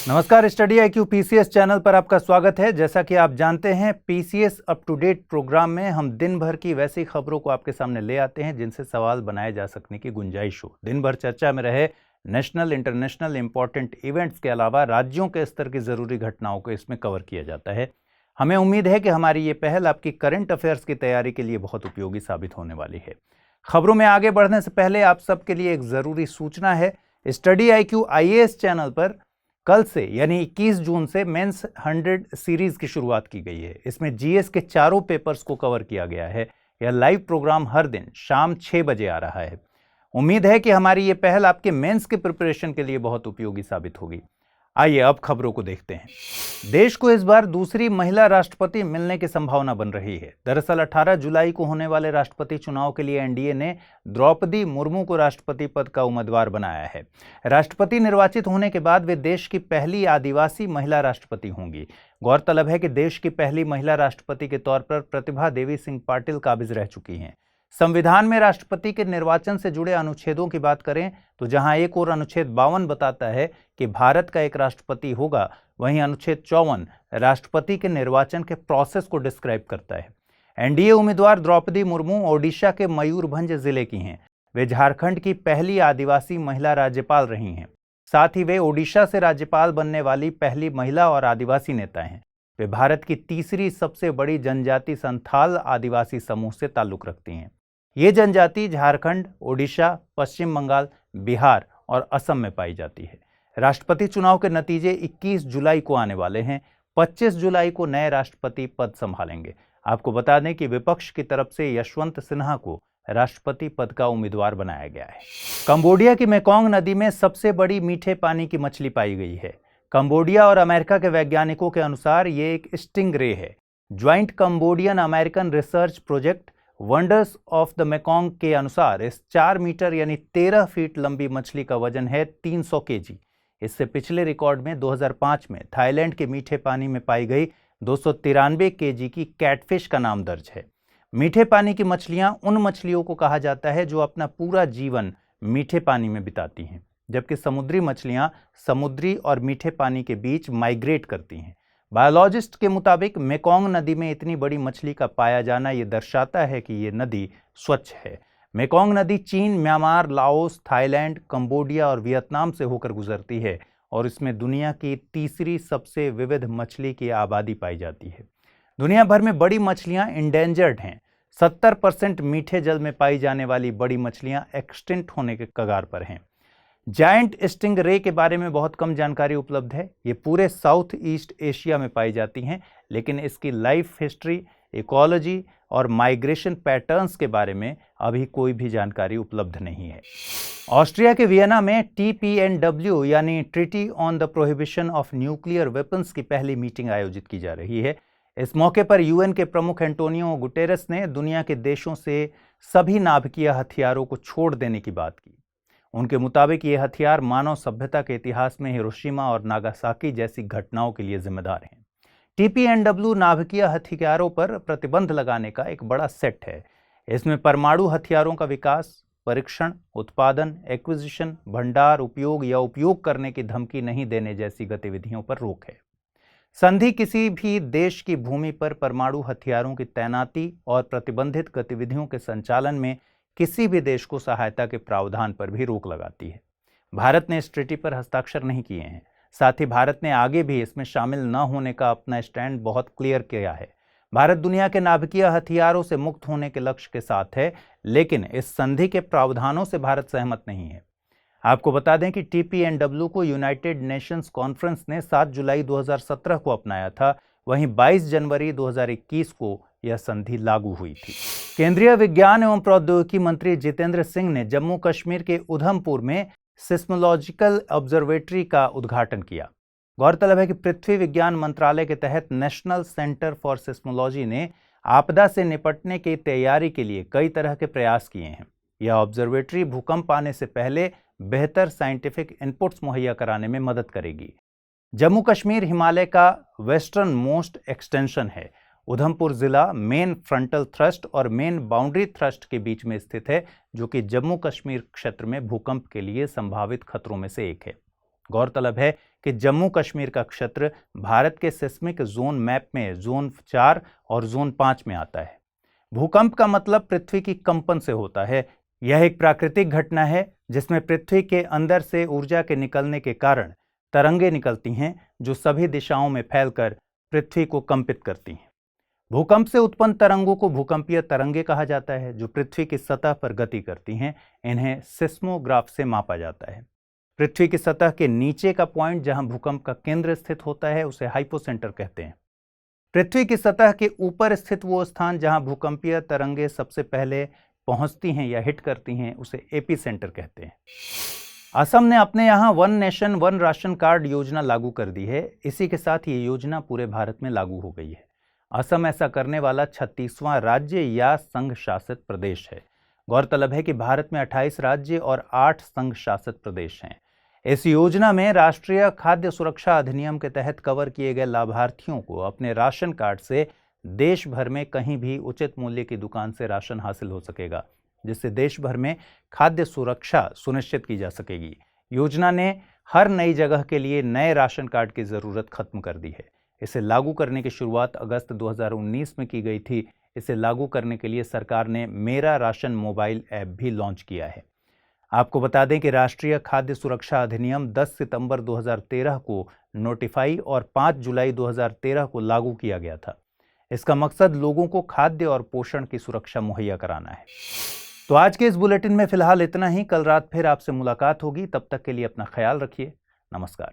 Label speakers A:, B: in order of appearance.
A: नमस्कार, study IQ PCS channel पर आपका स्वागत है। जैसा कि आप जानते हैं, PCS up to date programme में हम दिन भर की वैसी खबरों को आपके सामने ले आते हैं जिनसे सवाल बनाए जा सकने की गुंजाइश हो। दिन भर चर्चा में रहे नेशनल इंटरनेशनल इंपॉर्टेंट इवेंट्स के अलावा राज्यों के स्तर की जरूरी घटनाओं को इसमें कवर किया जाता है। हमें उम्मीद है कि हमारी ये पहल आपकी करंट अफेयर्स की तैयारी के लिए बहुत उपयोगी साबित होने वाली है। खबरों में आगे बढ़ने से पहले आप सबके लिए एक जरूरी सूचना है। स्टडी IQ IAS चैनल पर कल से यानी 21 जून से मेंस 100 सीरीज की शुरुआत की गई है। इसमें GS के चारों पेपर्स को कवर किया गया है। यह लाइव प्रोग्राम हर दिन शाम 6 बजे आ रहा है। उम्मीद है कि हमारी ये पहल आपके मेंस के प्रिपरेशन के लिए बहुत उपयोगी साबित होगी। आइए अब खबरों को देखते हैं। देश को इस बार दूसरी महिला राष्ट्रपति मिलने की संभावना बन रही है। दरअसल 18 जुलाई को होने वाले राष्ट्रपति चुनाव के लिए NDA ने द्रौपदी मुर्मू को राष्ट्रपति पद का उम्मीदवार बनाया है। राष्ट्रपति निर्वाचित होने के बाद वे देश की पहली आदिवासी महिला राष्ट्रपति होंगी। गौरतलब है कि देश की पहली महिला राष्ट्रपति के तौर पर प्रतिभा देवी सिंह पाटिल काबिज रह चुकी हैं। संविधान में राष्ट्रपति के निर्वाचन से जुड़े अनुच्छेदों की बात करें तो जहां एक और अनुच्छेद 52 बताता है कि भारत का एक राष्ट्रपति होगा, वहीं अनुच्छेद 54 राष्ट्रपति के निर्वाचन के प्रोसेस को डिस्क्राइब करता है। NDA उम्मीदवार द्रौपदी मुर्मू ओडिशा के मयूरभंज जिले की हैं। वे झारखंड की पहली आदिवासी महिला राज्यपाल रही हैं। साथ ही वे ओडिशा से राज्यपाल बनने वाली पहली महिला और आदिवासी नेता हैं। वे भारत की तीसरी सबसे बड़ी जनजाति संथाल आदिवासी समूह से ताल्लुक रखती हैं। ये जनजाति झारखंड, ओडिशा, पश्चिम बंगाल, बिहार और असम में पाई जाती है। राष्ट्रपति चुनाव के नतीजे 21 जुलाई को आने वाले हैं। 25 जुलाई को नए राष्ट्रपति पद संभालेंगे। आपको बता दें कि विपक्ष की तरफ से यशवंत सिन्हा को राष्ट्रपति पद का उम्मीदवार बनाया गया है। कंबोडिया की मेकोंग नदी में सबसे बड़ी मीठे पानी की मछली पाई गई है। कंबोडिया और अमेरिका के वैज्ञानिकों के अनुसार ये एक स्टिंगरे है। Joint Cambodian American research project wonders of the Mekong के अनुसार इस 4 मीटर यानी 13 फीट लंबी मछली का वजन है 300 kg। इससे पिछले रिकॉर्ड में 2005 में थाईलैंड के मीठे पानी में पाई गई 293 kg की कैटफिश का नाम दर्ज है। मीठे पानी की मछलियां उन मछलियों को कहा जाता है जो अपना पूरा जीवन मीठे पानी में बिताती हैं, जबकि समुद्री मछलियां समुद्री और मीठे पानी के बीच माइग्रेट करती हैं। बायोलॉजिस्ट के मुताबिक मेकोंग नदी में इतनी बड़ी मछली का पाया जाना ये दर्शाता है कि ये नदी स्वच्छ है। मेकोंग नदी चीन, म्यांमार, लाओस, थाईलैंड, कंबोडिया और वियतनाम से होकर गुजरती है और इसमें दुनिया की तीसरी सबसे विविध मछली की आबादी पाई जाती है। दुनिया भर में बड़ी मछलियां इंडेंजर्ड हैं। 70% मीठे जल में पाई जाने वाली बड़ी मछलियां एक्सटिंक्ट होने के कगार पर हैं। जायंट स्टिंगरे के बारे में बहुत कम जानकारी उपलब्ध है। ये पूरे साउथ ईस्ट एशिया में पाई जाती हैं, लेकिन इसकी लाइफ हिस्ट्री, इकोलॉजी और माइग्रेशन पैटर्न्स के बारे में अभी कोई भी जानकारी उपलब्ध नहीं है। ऑस्ट्रिया के वियना में TPNW यानी treaty on the prohibition of nuclear weapons की पहली मीटिंग आयोजित की जा रही है। इस मौके पर UN के प्रमुख एंटोनियो गुटेरेस ने दुनिया के देशों से सभी नाभिकीय हथियारों को छोड़ देने की बात की। उनके मुताबिक ये हथियार मानव सभ्यता के इतिहास में हिरोशिमा और नागासाकी जैसी घटनाओं के लिए जिम्मेदार हैं। TPNW नाभिकीय हथियारों पर प्रतिबंध लगाने का एक बड़ा सेट है। इसमें परमाणु हथियारों का विकास, परीक्षण, उत्पादन, एक्विजिशन, भंडार, उपयोग या उपयोग करने की धमकी नहीं देने जैसी गतिविधियों पर रोक है। संधि किसी भी देश की भूमि पर परमाणु हथियारों की तैनाती और प्रतिबंधित गतिविधियों के संचालन में किसी भी देश को सहायता के प्रावधान पर भी रोक लगाती है। भारत ने इस ट्रीटी पर हस्ताक्षर नहीं किए हैं। साथ ही भारत ने आगे भी इसमें शामिल न होने का अपना स्टैंड बहुत क्लियर किया है। भारत दुनिया के नाभिकीय हथियारों से मुक्त होने के लक्ष्य के साथ है, लेकिन इस संधि के प्रावधानों से भारत सहमत नहीं है। आपको बता दें कि TPNW को यूनाइटेड नेशंस कॉन्फ्रेंस ने 7 जुलाई 2017 को अपनाया था। वहीं 22 जनवरी 2021 को यह संधि लागू हुई थी। केंद्रीय विज्ञान एवं प्रौद्योगिकी मंत्री जितेंद्र सिंह ने जम्मू कश्मीर के उधमपुर में सिस्मोलॉजिकल ऑब्जर्वेटरी का उद्घाटन किया। गौरतलब है कि पृथ्वी विज्ञान मंत्रालय के तहत नेशनल सेंटर फॉर सिस्मोलॉजी ने आपदा से निपटने की तैयारी के लिए कई तरह के प्रयास किए हैं। यह ऑब्जर्वेटरी भूकंप आने से पहले बेहतर साइंटिफिक इनपुट्स मुहैया कराने में मदद करेगी। जम्मू कश्मीर हिमालय का वेस्टर्न मोस्ट एक्सटेंशन है। उधमपुर जिला मेन फ्रंटल थ्रस्ट और मेन बाउंड्री थ्रस्ट के बीच में स्थित है, जो कि जम्मू कश्मीर क्षेत्र में भूकंप के लिए संभावित खतरों में से एक है। गौरतलब है कि जम्मू कश्मीर का क्षेत्र भारत के सिस्मिक जोन मैप में जोन 4 और जोन 5 में आता है। भूकंप का मतलब पृथ्वी की कंपन से होता है। यह एक प्राकृतिक घटना है जिसमें पृथ्वी के अंदर से ऊर्जा के निकलने के कारण तरंगें निकलती हैं जो सभी दिशाओं में फैलकर पृथ्वी को कंपित करती हैं। भूकंप से उत्पन्न तरंगों को भूकंपीय तरंगें कहा जाता है जो पृथ्वी की सतह पर गति करती हैं। इन्हें सिस्मोग्राफ से मापा जाता है। पृथ्वी की सतह के नीचे का पॉइंट जहां भूकंप का केंद्र स्थित होता है उसे हाइपोसेंटर कहते हैं। पृथ्वी की सतह के ऊपर स्थित वो स्थान जहां भूकंपीय तरंगें सबसे पहले पहुंचती हैं या हिट करती हैं उसे एपीसेंटर कहते हैं। असम ने अपने यहाँ one nation one ration card योजना लागू कर दी है। इसी के साथ ये योजना पूरे भारत में लागू हो गई है। असम ऐसा करने वाला 36वां राज्य या संघ शासित प्रदेश है। गौरतलब है कि भारत में 28 राज्य और 8 संघ शासित प्रदेश हैं। इस योजना में राष्ट्रीय खाद्य सुरक्षा अधिनियम के तहत कवर किए गए लाभार्थियों को अपने राशन कार्ड से देश भर में कहीं भी उचित मूल्य की दुकान से राशन हासिल हो सकेगा, जिससे देश भर में खाद्य सुरक्षा सुनिश्चित की जा सकेगी। योजना ने हर नई जगह के लिए नए राशन कार्ड की जरूरत खत्म कर दी है। इसे लागू करने की शुरुआत अगस्त 2019 में की गई थी। इसे लागू करने के लिए सरकार ने मेरा राशन मोबाइल ऐप भी लॉन्च किया है। आपको बता दें कि राष्ट्रीय खाद्य सुरक्षा अधिनियम 10 सितंबर 2013 को नोटिफाई और 5 जुलाई 2013 को लागू किया गया था। इसका मकसद लोगों को खाद्य और पोषण की सुरक्षा मुहैया कराना है। तो आज के इस बुलेटिन में फिलहाल इतना ही। कल रात फिर आपसे मुलाकात होगी। तब तक के लिए अपना ख्याल रखिए। नमस्कार।